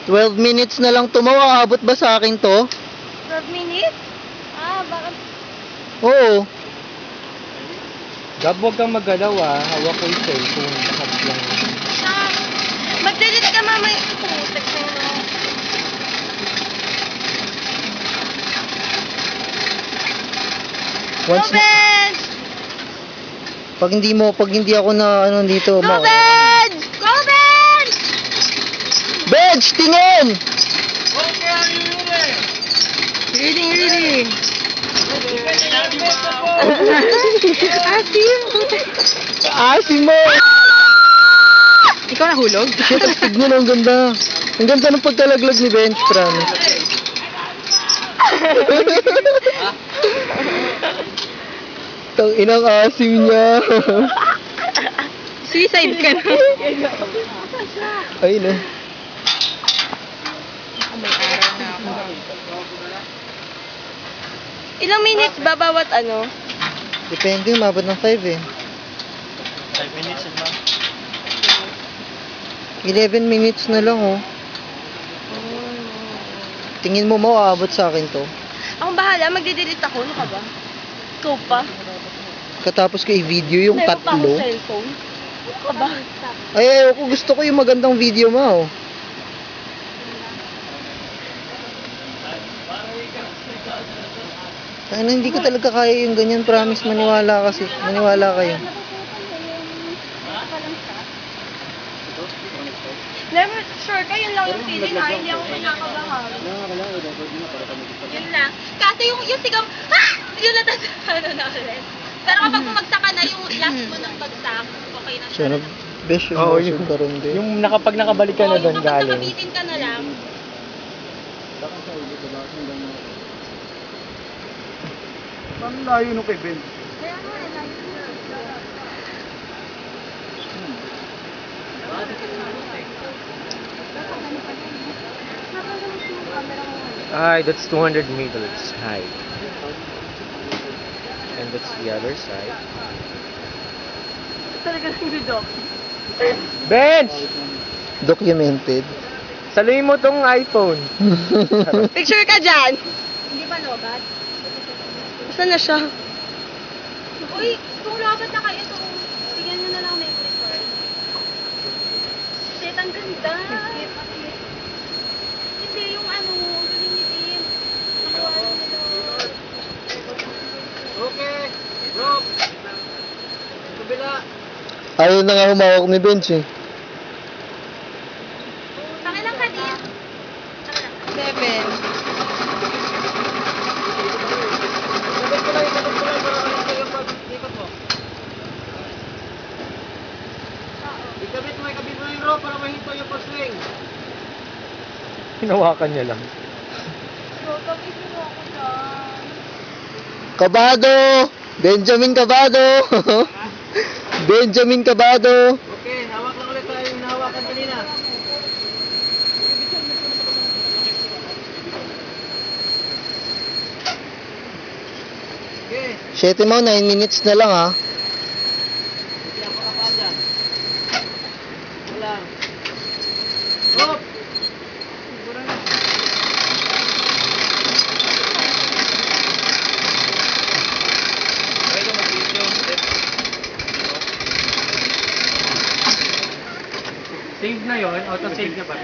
12 minutes na lang to, aabot ba sa akin to? 12 minutes? Ah, bakit? Oo. Gab, huwag kang magalaw hawak ko yung cellphone. Lang. Mag-delete ka mamaya. Putek na yun. Once Go, Ben! pag hindi ako na ano dito, Go, Ben! Go, Ben! Bench, tingin! Reading. Asim! Asim mo! Ikaw nahulog? Shit, ang signal, ang ganda. Ang ganda ng pagkalaglag ni Bench, promise. Tang inang asim niya. Suicide ka na. Ay, no. May araw na ako. Ilang minutes ba bawat ano? Depende, umabot ng 5 eh. 5 minutes na. 11 minutes na lang, oh. Tingin mo aabot sa akin to? Akong bahala, magde-delete ako. Ano ka ba? Ikaw pa? Katapos ko i-video yung Meron pa akong tatlo. cellphone. Ano ka ba? Ay, ayoko, gusto ko yung magandang video mo, oh. Ay, hindi ko talaga kaya yung ganyan, promise, maniwala kasi. Maniwala kayo. Never, sure ka, yun lang yung feeling ha, hindi ako kinakabahan. Yun lang. Kasi yung sigaw, ha! Yun lang tas, ano na ulit. Pero kapag bumagsak ka na, yung last mo ng bagsak, okay na So, siya. besh, yung Oo, muscle ka rin din. Yung kapag nakabalik ka na doon Kapag galing. nakabitin ka na lang, Saan layo nung kay Ben? Ay, that's 200 meters high. And that's the other side. talaga yung dudok. Bench! Documented. Saluhin mo tong iPhone. Picture ka dyan! Hindi ba lobat? Saan na siya? Uy, kung lobat na kayo, ito, bigyan nyo na lang memory card. Shit, ang ganda! Hindi, yung ano, ang galing ni Tim. Nakuha na nila. Okay, drop. Kabila. Ayaw na nga humawak ni Bench eh. Pakilang ka din. 7. Sabay ko lang, sabay ko lang para makita yung pag-ikot mo. Ikabit mo yung rope para mahito yung pag-swing. Hinawakan niya lang. So, tapos mo ako dyan. Kabado! Benjamin Kabado! Benjamin Kabado! Okay, hawak lang ulit tayo yung hinahawakan kanina. Okay, 7 mo, 9 minutes na lang ha. hindi ako pa dyan. Wala. Rope! Save na yon, auto-save na ba?